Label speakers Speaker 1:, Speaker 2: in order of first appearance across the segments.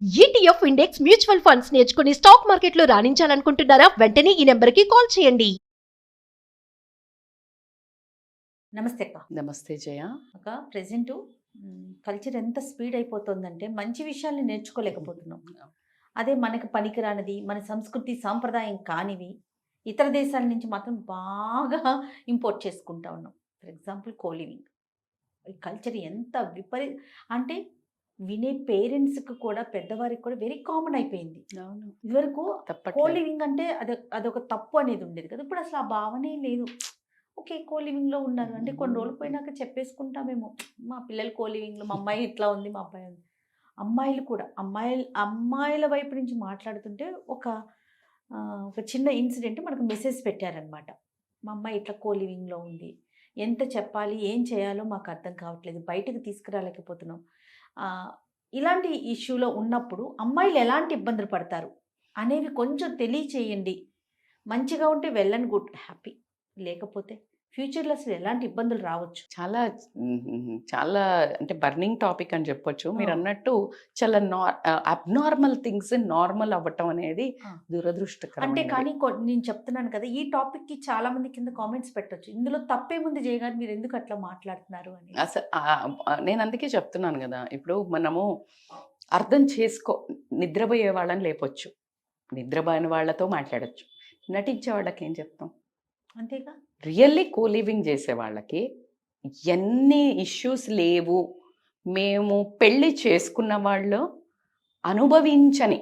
Speaker 1: ETF index mutual funds నేర్చుకుని stock మార్కెట్లో రాణించాలనుకుంటున్నారా? వెంటనే ఈ నెంబర్కి కాల్ చేయండి.
Speaker 2: నమస్తే అక్క.
Speaker 3: నమస్తే జయ.
Speaker 2: అక్క, ప్రెసెంట్ కల్చర్ ఎంత స్పీడ్ అయిపోతుందంటే మంచి విషయాల్ని నేర్చుకోలేకపోతున్నాం. అదే మనకు పనికిరానిది, మన సంస్కృతి సాంప్రదాయం కానివి ఇతర దేశాల నుంచి మాత్రం బాగా ఇంపోర్ట్ చేసుకుంటా ఉన్నాం. For example coliving. ఈ కల్చర్ ఎంత అంటే వినే పేరెంట్స్కి కూడా, పెద్దవారికి కూడా వెరీ కామన్ అయిపోయింది.
Speaker 3: అవును,
Speaker 2: ఇదివరకు
Speaker 3: తప్పట్లేదు.
Speaker 2: కోలివింగ్ అంటే అదొక తప్పు అనేది ఉండేది కదా. ఇప్పుడు అసలు ఆ భావనే లేదు. ఓకే, కోలివింగ్లో ఉన్నారు అంటే కొన్ని రోజులు పోయినాక చెప్పేసుకుంటామేమో, మా పిల్లలు కోలివింగ్లో, మా అమ్మాయి ఇట్లా ఉంది, మా అబ్బాయి ఉంది. అమ్మాయిలు కూడా అమ్మాయిల వైపు నుంచి మాట్లాడుతుంటే ఒక చిన్న ఇన్సిడెంట్ మనకు మెసేజ్ పెట్టారనమాట. మా అమ్మాయి ఇట్లా కోలివింగ్లో ఉంది, ఎంత చెప్పాలి, ఏం చేయాలో మాకు అర్థం కావట్లేదు, బయటకు తీసుకురాలేకపోతున్నాం. ఇలాంటి ఇష్యూలో ఉన్నప్పుడు అమ్మాయిలు ఎలాంటి ఇబ్బందులు పడతారు అనేవి కొంచెం తెలియచేయండి. మంచిగా ఉంటే వెల్ అండ్ గుడ్, హ్యాపీ. లేకపోతే ఫ్యూచర్లో అసలు ఎలాంటి ఇబ్బందులు రావచ్చు.
Speaker 3: చాలా చాలా అంటే బర్నింగ్ టాపిక్ అని చెప్పొచ్చు. మీరు అన్నట్టు చాలా అబ్నార్మల్ థింగ్స్ నార్మల్ అవ్వటం అనేది దురదృష్టకరం.
Speaker 2: అంటే కానీ నేను చెప్తున్నాను కదా, ఈ టాపిక్కి చాలా మంది కింద కామెంట్స్ పెట్టొచ్చు, ఇందులో తప్పేముంది జయ గారు, మీరు ఎందుకు అట్లా మాట్లాడుతున్నారు అని.
Speaker 3: అసలు నేను అందుకే చెప్తున్నాను కదా, ఇప్పుడు మనము అర్థం నిద్రపోయే వాళ్ళని లేపొచ్చు, నిద్రపోయిన వాళ్ళతో మాట్లాడచ్చు, నటించే వాళ్ళకి ఏం చెప్తాం?
Speaker 2: అంతేగా.
Speaker 3: రియల్లీ కోలివింగ్ చేసే వాళ్ళకి ఎన్ని ఇష్యూస్ లేవు, మేము పెళ్ళి చేసుకున్న వాళ్ళు అనుభవించని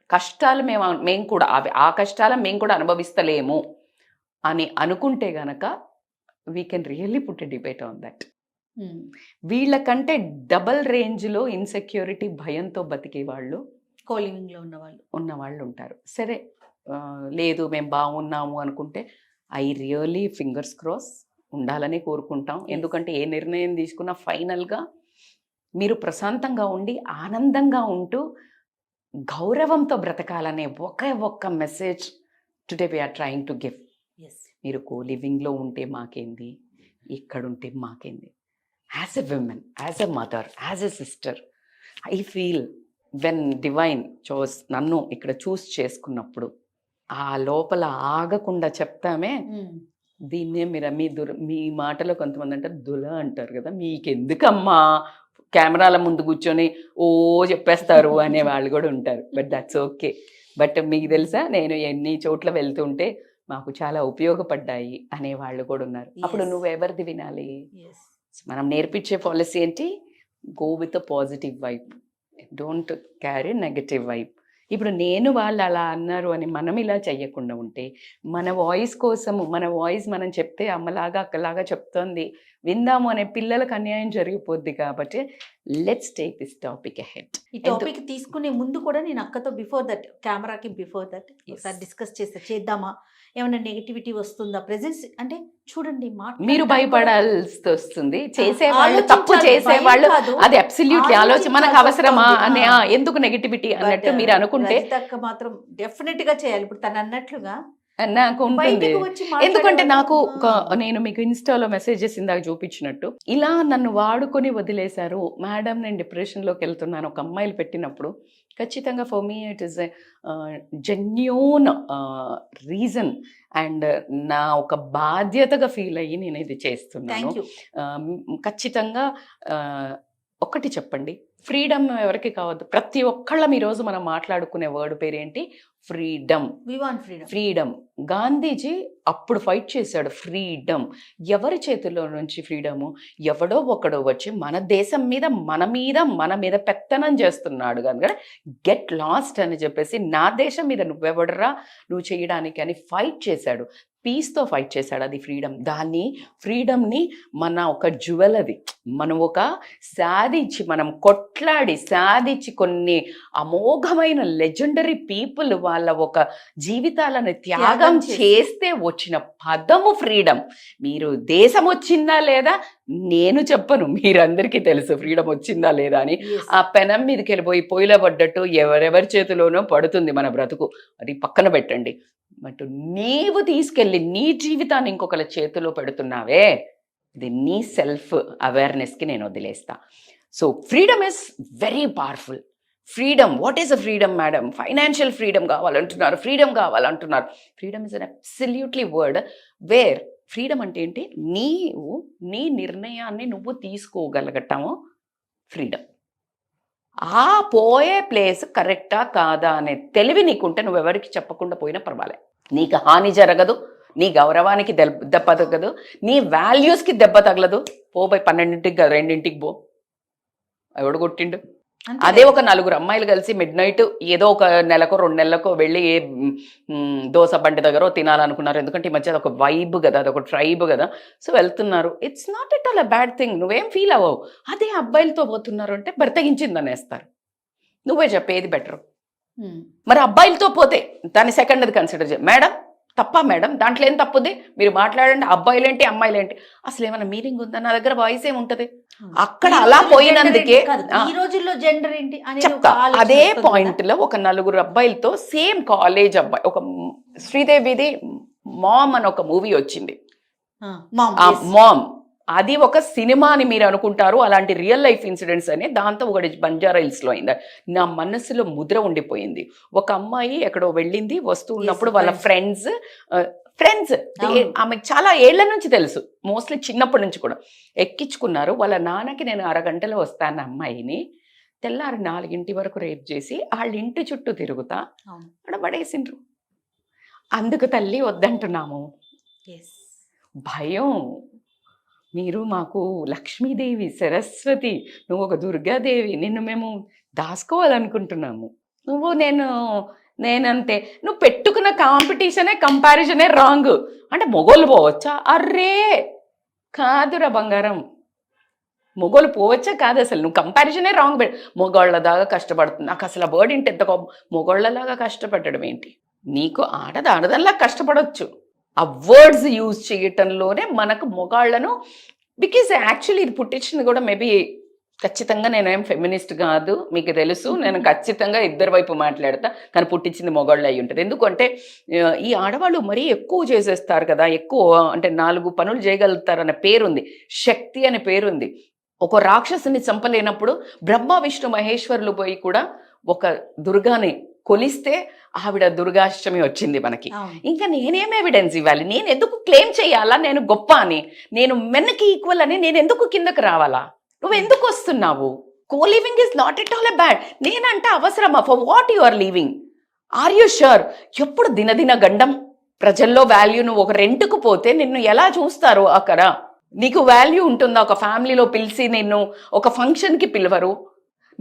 Speaker 3: కష్టాలు మేము కూడా ఆ కష్టాలు మేము కూడా అనుభవిస్తలేము అని అనుకుంటే గనక we can really put a debate on that. వీళ్ళకంటే డబల్ రేంజ్లో ఇన్సెక్యూరిటీ, భయంతో బతికే వాళ్ళు
Speaker 2: కోలివింగ్లో
Speaker 3: ఉన్నవాళ్ళు ఉంటారు. సరే, లేదు మేము బాగున్నాము అనుకుంటే ఐ రియలీ ఫింగర్స్ క్రాస్ ఉండాలని కోరుకుంటాం. ఎందుకంటే ఏ నిర్ణయం తీసుకున్నా ఫైనల్గా మీరు ప్రశాంతంగా ఉండి ఆనందంగా ఉంటూ గౌరవంతో బ్రతకాలనే ఒక్క message today we are trying to give. మీరు కోలివింగ్లో ఉంటే మాకేంది, ఇక్కడుంటే మాకేంది. As a women, as a mother, as a sister, I feel when divine నన్ను ఇక్కడ చూస్ చేసుకున్నప్పుడు ఆ లోపల ఆగకుండా చెప్తామే. దీన్నే మీ మాటలో కొంతమంది అంటారు దుల అంటారు కదా, మీకెందుకమ్మా కెమెరాల ముందు కూర్చొని ఓ చెప్పేస్తారు అనే వాళ్ళు కూడా ఉంటారు. But that's okay. బట్ మీకు తెలుసా, నేను ఎన్ని చోట్ల వెళ్తుంటే మాకు చాలా ఉపయోగపడ్డాయి అనే వాళ్ళు కూడా ఉన్నారు. అప్పుడు నువ్వు ఎవరిది వినాలి? మనం నేర్పించే పాలసీ ఏంటి? Go with a positive vibe, don't carry negative vibe. ఇప్పుడు నేను వాళ్ళు అలా అన్నారు అని మనం ఇలా చెయ్యకుండా ఉంటే, మన వాయిస్ కోసము, మన వాయిస్ మనం చెప్తే అమ్మలాగా అక్కలాగా చెప్తోంది విందాము అనే పిల్లలకు అన్యాయం జరిగిపోద్ది. కాబట్టి let's take this topic ahead.
Speaker 2: ఈ టాపిక్ తీసుకునే ముందు కూడా నేను అక్కతో బిఫోర్ దట్, కెమెరాకి బిఫోర్ దట్ ఒకసారి డిస్కస్ చేద్దామా, ఏమైనా నెగిటివిటీ వస్తుందా ప్రెజెన్స్ అంటే చూడండి,
Speaker 3: మీరు భయపడాల్సి వస్తుంది. చేసేవాళ్ళు, తప్పు చేసేవాళ్ళు, అది అబ్సల్యూట్లీ ఆలోచన మనకు అవసరమా అని, ఎందుకు నెగిటివిటీ అన్నట్టు మీరు అనుకుంటే
Speaker 2: మాత్రం డెఫినెట్ గా చేయాలి. ఇప్పుడు తను అన్నట్లుగా
Speaker 3: నాకు ఉంటుంది. ఎందుకంటే నేను మీకు ఇన్స్టాలో మెసేజెస్ ఇందాక చూపించినట్టు, ఇలా నన్ను వాడుకొని వదిలేశారు మేడం, నేను డిప్రెషన్లోకి వెళ్తున్నాను ఒక అమ్మాయిలు పెట్టినప్పుడు, ఖచ్చితంగా for me it is genuine reason and నా ఒక బాధ్యతగా ఫీల్ అయ్యి నేను ఇది చేస్తున్నాను. ఖచ్చితంగా ఒకటి చెప్పండి, ఫ్రీడమ్ ఎవరికి కావద్దు? ప్రతి ఒక్కళ్ళం ఈరోజు మనం మాట్లాడుకునే వర్డ్ పేరేంటి? ఫ్రీడమ్. ఫ్రీడమ్. గాంధీజీ అప్పుడు ఫైట్ చేశాడు ఫ్రీడమ్. ఎవరి చేతుల్లో నుంచి ఫ్రీడము? ఎవడో ఒకడో వచ్చి మన దేశం మీద మన మీద పెత్తనం చేస్తున్నాడు కనుక గెట్ లాస్ట్ అని చెప్పేసి, నా దేశం మీద నువ్వెవడరా నువ్వు చేయడానికి అని ఫైట్ చేశాడు. పీస్తో ఫైట్ చేశాడు. అది ఫ్రీడమ్. ఫ్రీడమ్ని మన ఒక జ్యువెల్, అది మనం ఒక సాధించి, మనం కొట్లాడి సాధించి, కొన్ని అమోఘమైన లెజెండరీ పీపుల్ వాళ్ళ ఒక జీవితాలను త్యాగం చేస్తే వచ్చిన పదము ఫ్రీడమ్. మీరు దేశం వచ్చిందా లేదా నేను చెప్పను, మీరందరికీ తెలుసు ఫ్రీడమ్ వచ్చిందా లేదా అని. ఆ పెనం మీదకి వెళ్ళిపోయి పొయ్యిలో పడ్డట్టు ఎవరెవరి చేతిలోనో పడుతుంది మన బ్రతుకు, అది పక్కన పెట్టండి. బట్ నీవు తీసుకెళ్ళి నీ జీవితాన్ని ఇంకొకరి చేతిలో పెడుతున్నావే, ఇది నీ సెల్ఫ్ అవేర్నెస్కి నేను వదిలేస్తా. So freedom is very powerful. Freedom, what is a freedom madam? Financial freedom కావాలంటున్నారు, ఫ్రీడమ్ కావాలంటున్నారు. Freedom is an absolutely word where freedom అంటే ఏంటి? నీవు నీ నిర్ణయాన్ని నువ్వు తీసుకోగలగటము ఫ్రీడమ్. ఆ పోయే ప్లేస్ కరెక్టా కాదా అనే తెలివి నీకుంటే నువ్వెవరికి చెప్పకుండా పోయినా పర్వాలే. నీకు హాని జరగదు, నీ గౌరవానికి దెబ్బ తగలదు, నీ వాల్యూస్కి దెబ్బ తగలదు. పోయి 12ంటికి 2ంటికి పో, ఎవడు కొట్టిండు? అదే ఒక 4 అమ్మాయిలు కలిసి మిడ్ నైట్ ఏదో ఒక నెలకో 2 నెలలకో వెళ్ళి ఏ దోశ బండి దగ్గర తినాలనుకున్నారు. ఎందుకంటే ఈ మధ్య అదొక వైబ్ కదా, అదొక ట్రైబ్ కదా. సో వెళ్తున్నారు, it's not at all a bad thing, నువ్వేం ఫీల్ అవ్వవు. అదే అబ్బాయిలతో పోతున్నారు అంటే బర్తగించిందని వేస్తారు. నువ్వే చెప్పేది బెటర్. మరి అబ్బాయిలతో పోతే దాన్ని సెకండ్ అది కన్సిడర్ చేయ. మేడం తప్ప మేడం, దాంట్లో ఏం తప్పుది? మీరు మాట్లాడండి, అబ్బాయిలేంటి అమ్మాయిలేంటి, అసలు ఏమైనా మీనింగ్ ఉందా? నా దగ్గర వాయిస్ ఏముంటది? అక్కడ అలా పోయినందుకే
Speaker 2: ఈ రోజుల్లో జెండర్ ఏంటి
Speaker 3: చెప్తా. అదే పాయింట్ లో ఒక 4 అబ్బాయిలతో సేమ్ కాలేజ్ అబ్బాయి, ఒక శ్రీదేవిది మామ్ అని ఒక మూవీ వచ్చింది. మామ్ అది ఒక సినిమా అని మీరు అనుకుంటారు, అలాంటి రియల్ లైఫ్ ఇన్సిడెంట్స్ అని. దాంతో ఒకటి బంజారా హిల్స్ లో అయింది. నా మనసులో ముద్ర ఉండిపోయింది. ఒక అమ్మాయి ఎక్కడో వెళ్ళింది, వస్తూ ఉన్నప్పుడు వాళ్ళ ఫ్రెండ్స్ ఆమెకు చాలా ఏళ్ల నుంచి తెలుసు, మోస్ట్లీ చిన్నప్పటి నుంచి కూడా ఎక్కించుకున్నారు. వాళ్ళ నాన్నకి నేను అరగంటలో వస్తాను అమ్మాయిని, తెల్లారి 4 వరకు రేప్ చేసి వాళ్ళ ఇంటి చుట్టూ తిరుగుతా అక్కడ పడేసిండ్రు. అందుకు తల్లి వద్దంటున్నాము. భయం. మీరు మాకు లక్ష్మీదేవి, సరస్వతి, నువ్వు ఒక దుర్గాదేవి, నిన్ను మేము దాచుకోవాలనుకుంటున్నాము. నువ్వు నేనంతే. నువ్వు పెట్టుకున్న కంపారిజనే రాంగ్. అంటే మొగోళ్ళు పోవచ్చా? అర్రే కాదురా బంగారం, మొగోళ్ళు పోవచ్చా కాదు, అసలు నువ్వు కంపారిజనే రాంగ్. మొగోళ్ళ దాకా కష్టపడుతుంది. నాకు అసలు ఆ వర్డ్ ఏంటి, ఎంత మొగోళ్ళలాగా కష్టపడడం ఏంటి? నీకు ఆడదల్లా కష్టపడవచ్చు. ఆ వర్డ్స్ యూజ్ చేయటంలోనే మనకు మొగాళ్లను, బికాజ్ యాక్చువల్లీ ఇది పుట్టించింది కూడా మేబీ ఖచ్చితంగా నేనేం ఫెమినిస్ట్ కాదు, మీకు తెలుసు. నేను ఖచ్చితంగా ఇద్దరు వైపు మాట్లాడతా, కానీ పుట్టించింది మొగాళ్ళు అయి ఉంటుంది. ఎందుకంటే ఈ ఆడవాళ్ళు మరీ ఎక్కువ చేసేస్తారు కదా, ఎక్కువ అంటే 4 పనులు చేయగలుగుతారనే పేరుంది, శక్తి అనే పేరుంది. ఒక రాక్షసుని చంపలేనప్పుడు బ్రహ్మ విష్ణు మహేశ్వరులు పోయి కూడా ఒక దుర్గాని కొలిస్తే ఆవిడ దుర్గాష్టమి వచ్చింది మనకి. ఇంకా నేనేం ఎవిడెన్స్ ఇవ్వాలి? నేను ఎందుకు క్లెయిమ్ చేయాలా నేను గొప్ప అని? నేను మెన్కి ఈక్వల్ అని నేను ఎందుకు కిందకు రావాలా? నువ్వు ఎందుకు వస్తున్నావు? Co living is not at all a bad. నేనంటే అవసరమా? For what you are living? Are you sure? ఎప్పుడు దినదిన గండం ప్రజల్లో వాల్యూ. నువ్వు ఒక రెంట్కు పోతే నిన్ను ఎలా చూస్తారు అక్కడ? నీకు వాల్యూ ఉంటుందా? ఒక ఫ్యామిలీలో పిలిచి నిన్ను ఒక ఫంక్షన్కి పిలవరు,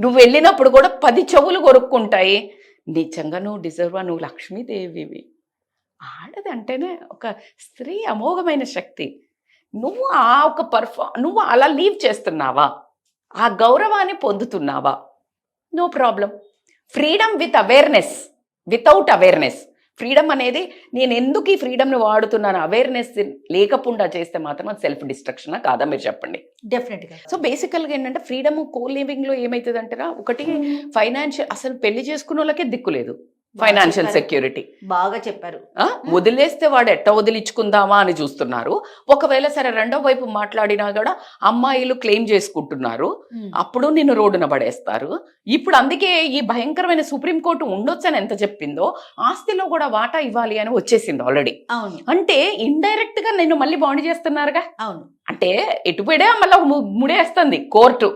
Speaker 3: నువ్వు వెళ్ళినప్పుడు కూడా 10 చెవులు కొరుక్కుంటాయి. నిజంగా నువ్వు డిజర్వా? నువ్వు లక్ష్మీదేవివి. ఆడది అంటేనే ఒక స్త్రీ అమోఘమైన శక్తి. నువ్వు ఆ ఒక నువ్వు అలా లీవ్ చేస్తున్నావా? ఆ గౌరవాన్ని పొందుతున్నావా? No problem. Freedom with awareness, without awareness. Freedom అనేది నేను ఎందుకు ఈ ఫ్రీడమ్ని వాడుతున్నాను అవేర్నెస్ లేకుండా చేస్తే మాత్రం అది సెల్ఫ్ డిస్ట్రక్షనా కాదా? మీరు చెప్పండి.
Speaker 2: డెఫినెట్గా.
Speaker 3: సో బేసికల్గా ఏంటంటే ఫ్రీడమ్ కో లివింగ్లో ఏమవుతుంది అంటారా, ఒకటి ఫైనాన్షియల్, అసలు పెళ్లి చేసుకున్న వాళ్ళకే దిక్కులేదు, ఫైనాన్షియల్ సెక్యూరిటీ.
Speaker 2: బాగా చెప్పారు.
Speaker 3: వదిలేస్తే వాడు ఎట్ట వదిలించుకుందామా అని చూస్తున్నారు. ఒకవేళ సరే రెండో వైపు మాట్లాడినా కూడా అమ్మాయిలు క్లెయిమ్ చేసుకుంటున్నారు, అప్పుడు నిన్ను రోడ్డున పడేస్తారు. ఇప్పుడు అందుకే ఈ భయంకరమైన సుప్రీంకోర్టు ఉండొచ్చని ఎంత చెప్పిందో, ఆస్తిలో కూడా వాటా ఇవ్వాలి అని వచ్చేసింది ఆల్రెడీ.
Speaker 2: అవును.
Speaker 3: అంటే ఇండైరెక్ట్ గా నేను మళ్ళీ బాండ్ చేస్తున్నారుగా.
Speaker 2: అవును.
Speaker 3: అంటే ఎటుపోయినా మళ్ళీ ముడేస్తుంది కోర్టు.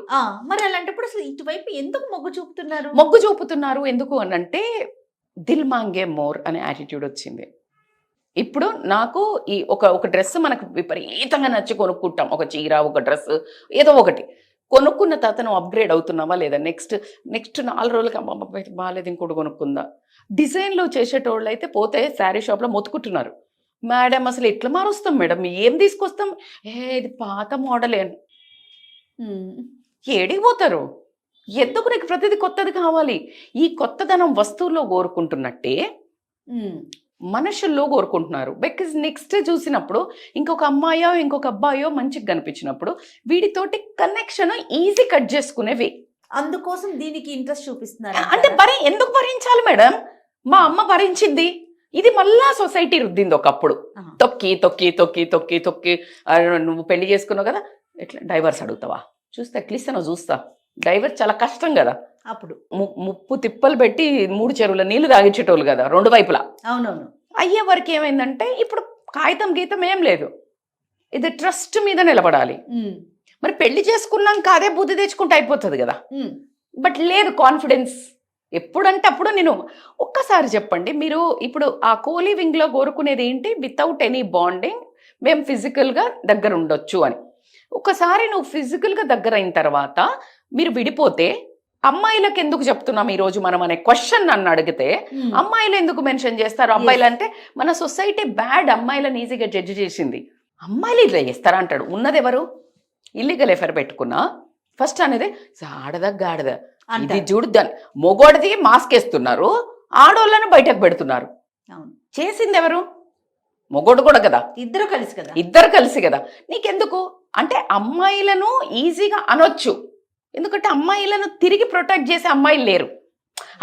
Speaker 2: మరి అలాంటప్పుడు అసలు ఇటువైపు ఎందుకు
Speaker 3: మొగ్గు చూపుతున్నారు? ఎందుకు అనంటే దిల్ మాంగే మోర్ అనే యాటిట్యూడ్ వచ్చింది. ఇప్పుడు నాకు ఈ ఒక డ్రెస్ మనకు విపరీతంగా నచ్చి కొనుక్కుంటాం, ఒక చీర, ఒక డ్రెస్, ఏదో ఒకటి కొనుక్కున్న తర్వాత నువ్వు అప్గ్రేడ్ అవుతున్నావా లేదా? నెక్స్ట్ 4 రోజులకి అమ్మ బాగాలేదు ఇంకోటి కొనుక్కుందా. డిజైన్లో చేసేటోళ్ళు అయితే పోతే శారీ షాప్లో మొత్తుకుంటున్నారు, మేడం అసలు ఎట్లా మారుస్తాం మేడం, ఏం తీసుకొస్తాం, ఇది పాత మోడలే. ఏడికి పోతారు? ఎందుకు? నీకు ప్రతిదీ కొత్తది కావాలి. ఈ కొత్తదనం వస్తువుల్లో కోరుకుంటున్నట్టే మనుషుల్లో కోరుకుంటున్నారు. బికాజ్ నెక్స్ట్ చూసినప్పుడు ఇంకొక అమ్మాయో ఇంకొక అబ్బాయో మంచిగా కనిపించినప్పుడు వీడితోటి కనెక్షన్ ఈజీ కట్ చేసుకునేవి.
Speaker 2: అందుకోసం దీనికి ఇంట్రెస్ట్ చూపిస్తున్నారు.
Speaker 3: అంటే ఎందుకు భరించాలి మేడం? మా అమ్మ భరించింది, ఇది మళ్ళా సొసైటీ రుద్దింది ఒకప్పుడు. తొక్కి తొక్కి తొక్కి తొక్కి తొక్కి నువ్వు పెళ్లి చేసుకున్నావు కదా, ఎట్లా డైవర్స్ అడుగుతావా? చూస్తే అట్లీస్ట్ నువ్వు చూస్తా, డైవర్స్ చాలా కష్టం కదా.
Speaker 2: అప్పుడు
Speaker 3: ముప్పు తిప్పలు పెట్టి 3 చెరువుల నీళ్లు తాగించేటోళ్ళు కదా 2 వైపులా.
Speaker 2: అవునవును.
Speaker 3: అయ్యే వరకు ఏమైందంటే ఇప్పుడు కాగితం గీతం ఏం లేదు, ఇది ట్రస్ట్ మీద నిలబడాలి. మరి పెళ్లి చేసుకున్నాక అదే బుద్ధి తెచ్చుకుంటే అయిపోతుంది కదా. బట్ లేదు కాన్ఫిడెన్స్. ఎప్పుడంటే అప్పుడు నేను ఒక్కసారి చెప్పండి, మీరు ఇప్పుడు ఆ కోలివింగ్లో కోరుకునేది ఏంటి? వితౌట్ ఎనీ బాండింగ్ మేము ఫిజికల్గా దగ్గర ఉండొచ్చు అని. ఒకసారి నువ్వు ఫిజికల్గా దగ్గర అయిన తర్వాత మీరు విడిపోతే అమ్మాయిలకు ఎందుకు చెప్తున్నాం ఈరోజు మనం అనే క్వశ్చన్ నన్ను అడిగితే అమ్మాయిలు ఎందుకు మెన్షన్ చేస్తారు? అబ్బాయిలు అంటే మన సొసైటీ బ్యాడ్, అమ్మాయిలను ఈజీగా జడ్జి చేసింది. అమ్మాయిలు ఇట్లా చేస్తారా అంటాడు. ఉన్నది ఎవరు? ఇల్లీగల్ ఎఫైర్ పెట్టుకున్నా ఫస్ట్ అనేది ఆడదా గాడదా ఇది చూడు, దాన్ని మొగోడిది మాస్క్ వేస్తున్నారు, ఆడోళ్ళను బయటకు పెడుతున్నారు. చేసింది ఎవరు? మొగోడు కూడా కదా, ఇద్దరు కలిసి కదా. నీకెందుకు అంటే అమ్మాయిలను ఈజీగా అనొచ్చు, ఎందుకంటే అమ్మాయిలను తిరిగి ప్రొటెక్ట్ చేసే అమ్మాయిలు లేరు,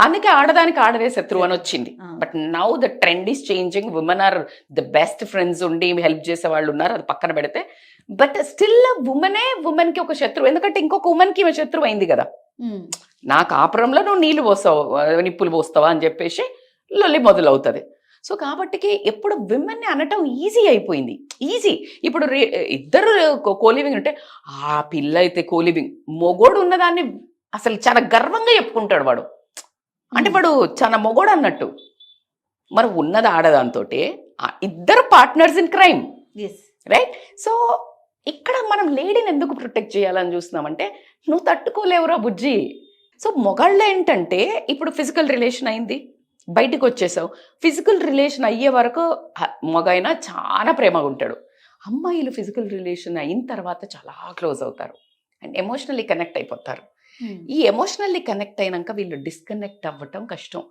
Speaker 3: అందుకే ఆడదానికి ఆడదే శత్రువు అని వచ్చింది. But now the trend is changing. Women are the best friends ఉండి హెల్ప్ చేసే వాళ్ళు ఉన్నారు, అది పక్కన పెడితే. బట్ స్టిల్ ఉమెన్ కి ఒక శత్రువు, ఎందుకంటే ఇంకొక ఉమెన్ కి శత్రువు అయింది కదా. నా కాపురంలో నువ్వు నీళ్లు పోస్తావు, నిప్పులు పోస్తావా అని చెప్పేసి లొల్లి మొదలవుతుంది. సో కాబట్టికి ఎప్పుడు విమెన్ని అనటం ఈజీ అయిపోయింది, ఈజీ. ఇప్పుడు ఇద్దరు కోలివింగ్ ఉంటే ఆ పిల్ల అయితే కోలివింగ్, మొగోడు ఉన్నదాన్ని అసలు చాలా గర్వంగా చెప్పుకుంటాడు వాడు, అంటే వాడు చాలా మొగోడు అన్నట్టు. మరి ఉన్నది ఆడదాంతో ఇద్దరు partners in crime, right? So ఇక్కడ మనం లేడీని ఎందుకు ప్రొటెక్ట్ చేయాలని చూస్తున్నామంటే నువ్వు తట్టుకోలేవురా బుజ్జి. సో మొగాళ్ళు ఏంటంటే ఇప్పుడు ఫిజికల్ రిలేషన్ అయింది, బయటకు వచ్చేసావు, ఫిజికల్ రిలేషన్ అయ్యే వరకు మగైనా చాలా ప్రేమగా ఉంటాడు. అమ్మాయిలు ఫిజికల్ రిలేషన్ అయిన తర్వాత చాలా క్లోజ్ అవుతారు అండ్ ఎమోషనల్లీ కనెక్ట్ అయిపోతారు. ఈ ఎమోషనల్లీ కనెక్ట్ అయినాక వీళ్ళు డిస్కనెక్ట్ అవ్వటం కష్టం.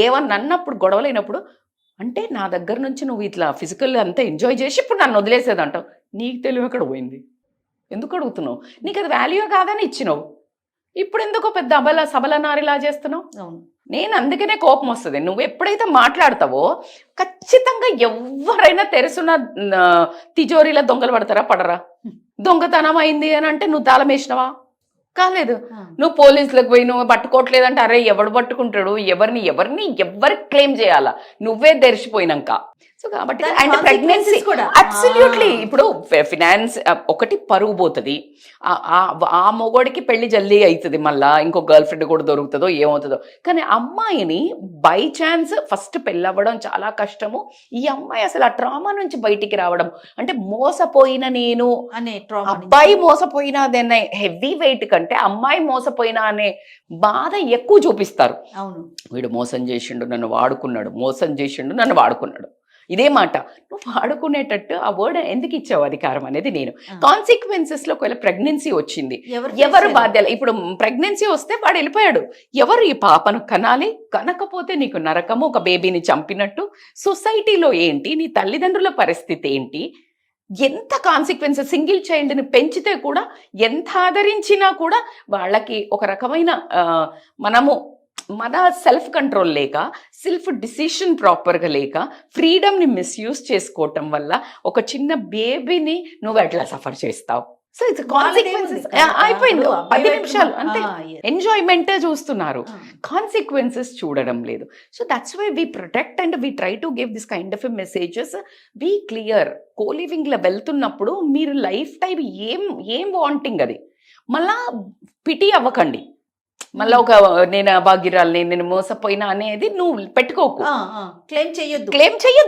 Speaker 3: ఏమన్నా అన్నప్పుడు గొడవలైనప్పుడు అంటే నా దగ్గర నుంచి నువ్వు ఇట్లా ఫిజికల్ అంతా ఎంజాయ్ చేసి ఇప్పుడు నన్ను వదిలేసేదంటావు. నీకు తెలివి ఎక్కడ పోయింది? ఎందుకు అడుగుతున్నావు? నీకు అది వాల్యూ కాదని ఇచ్చినావు, ఇప్పుడు ఎందుకో పెద్ద సబల నారిలా చేస్తున్నావు? నేను అందుకనే కోపం వస్తుంది. నువ్వు ఎప్పుడైతే మాట్లాడతావో ఖచ్చితంగా ఎవరైనా తెరుసున్న తిజోరీలో దొంగలు పడతారా పడరా? దొంగతనం అయింది అని అంటే నువ్వు తాళం వేసినవా? కాలేదు. నువ్వు పోలీసులకు పోయి నువ్వు పట్టుకోవట్లేదంటే అరే ఎవడు పట్టుకుంటాడు? ఎవరు క్లెయిమ్ చేయాలా? నువ్వే తెరిచిపోయినాక. సో కాబట్టి అండ్ ప్రెగ్నెన్సీ అబ్సల్యూట్లీ. ఇప్పుడు ఫినాన్స్ ఒకటి పరుగు పోతుంది, ఆ మొగోడికి పెళ్లి జల్దీ అవుతుంది, మళ్ళా ఇంకో గర్ల్ ఫ్రెండ్ కూడా దొరుకుతుందో ఏమవుతుందో. కానీ అమ్మాయిని బై ఛాన్స్ ఫస్ట్ పెళ్ళవ్వడం చాలా కష్టము. ఈ అమ్మాయి అసలు ఆ ట్రామా నుంచి బయటికి రావడం అంటే మోసపోయిన నేను అనే అబ్బాయి మోసపోయినా అనే హెవీ వెయిట్ కంటే అమ్మాయి మోసపోయినా అనే బాధ ఎక్కువ చూపిస్తారు. అవును, వీడు మోసం చేసిండు నన్ను వాడుకున్నాడు, మోసం చేసిండు నన్ను వాడుకున్నాడు. ఇదే మాట నువ్వు వాడుకునేటట్టు ఆ వర్డ్ ఎందుకు ఇచ్చావు అధికారం అనేది నేను. కాన్సిక్వెన్సెస్ లో ఒకవేళ ప్రెగ్నెన్సీ వచ్చింది, ఎవరు బాధ్యత? ఇప్పుడు ప్రెగ్నెన్సీ వస్తే వాడు వెళ్ళిపోయాడు, ఎవరు ఈ పాపను కనాలి? కనకపోతే నీకు నరకము, ఒక బేబీని చంపినట్టు. సొసైటీలో ఏంటి, నీ తల్లిదండ్రుల పరిస్థితి ఏంటి? ఎంత కాన్సిక్వెన్సెస్. సింగిల్ చైల్డ్ని పెంచితే కూడా ఎంత ఆదరించినా కూడా వాళ్ళకి ఒక రకమైన మన సెల్ఫ్ కంట్రోల్ లేక, సెల్ఫ్ డిసిషన్ ప్రాపర్గా లేక, ఫ్రీడమ్ని మిస్యూజ్ చేసుకోవటం వల్ల ఒక చిన్న బేబీని నువ్వు ఎట్లా సఫర్ చేస్తావు? So it's consequences. అయిపోయింది 10 నిమిషాలు అంతే, ఎంజాయ్మెంటే చూస్తున్నారు, కాన్సిక్వెన్సెస్ చూడడం లేదు. So that's why we protect and we try to give this kind of messages. Be clear. కోలివింగ్లో వెళ్తున్నప్పుడు మీరు లైఫ్ టైం ఏం వాంటింగ్ అది మళ్ళా పిటి అవ్వకండి. మళ్ళీ ఒక నేను భాగ్యరాల్ని, నేను మోసపోయినా అనేది నువ్వు పెట్టుకోకు, క్లెయిమ్ చెయ్యొద్దు.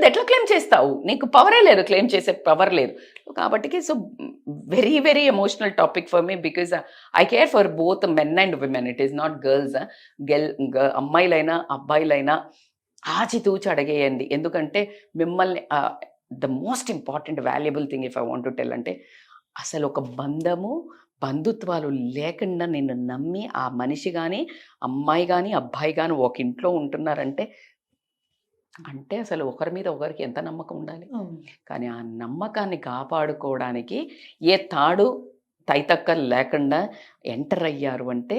Speaker 3: ఎట్లా క్లెయిమ్ చేస్తావు? నీకు పవరే లేదు, క్లెయిమ్ చేసే పవర్ లేదు. కాబట్టి so very very emotional topic for me because I care for both men and women. It is not girls. అమ్మాయిలైనా అబ్బాయిలైనా ఆచితూచి అడిగేయండి. ఎందుకంటే మిమ్మల్ని the most important valuable thing if I want to tell అంటే అసలు ఒక బంధుత్వాలు లేకుండా నిన్ను నమ్మి ఆ మనిషి కానీ అమ్మాయి కానీ అబ్బాయి కానీ ఒక ఇంట్లో ఉంటున్నారంటే అంటే అసలు ఒకరి మీద ఒకరికి ఎంత నమ్మకం ఉండాలి. కానీ ఆ నమ్మకాన్ని కాపాడుకోవడానికి ఏ తాడు తైతక్క లేకుండా ఎంటర్ అయ్యారు అంటే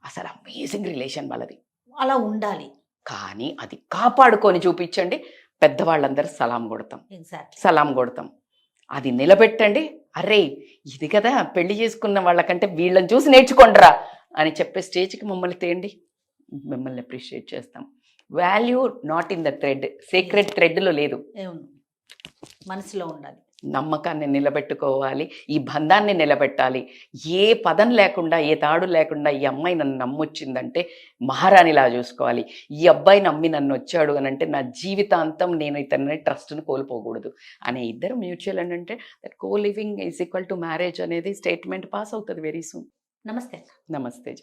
Speaker 3: అసలు అమేజింగ్ రిలేషన్ వాళ్ళది,
Speaker 2: అలా ఉండాలి.
Speaker 3: కానీ అది కాపాడుకొని చూపించండి. పెద్దవాళ్ళందరూ సలాం కొడతాం, అది నిలబెట్టండి. అరే ఇది కదా పెళ్లి చేసుకున్న వాళ్ళకంటే వీళ్ళని చూసి నేర్చుకోండిరా అని చెప్పే స్టేజ్కి మమ్మల్ని తేండి, మిమ్మల్ని అప్రిషియేట్ చేస్తాం. Value not in the thread, secret థ్రెడ్లో లేదు.
Speaker 2: అవును, మనసులో ఉండాలి.
Speaker 3: నమ్మకాన్ని నిలబెట్టుకోవాలి, ఈ బంధాన్ని నిలబెట్టాలి. ఏ పదం లేకుండా, ఏ తాడు లేకుండా ఈ అమ్మాయి నన్ను నమ్మొచ్చిందంటే మహారాణిలా చూసుకోవాలి. ఈ అబ్బాయి నమ్మి నన్ను వచ్చాడు అని అంటే నా జీవితాంతం నేను ఇతన్ని ట్రస్ట్ను కోల్పోకూడదు అనే ఇద్దరు మ్యూచువల్ అని అంటే that co living is equal to marriage అనేది స్టేట్మెంట్ పాస్ అవుతుంది వెరీ సూన్.
Speaker 2: నమస్తే.
Speaker 3: నమస్తే.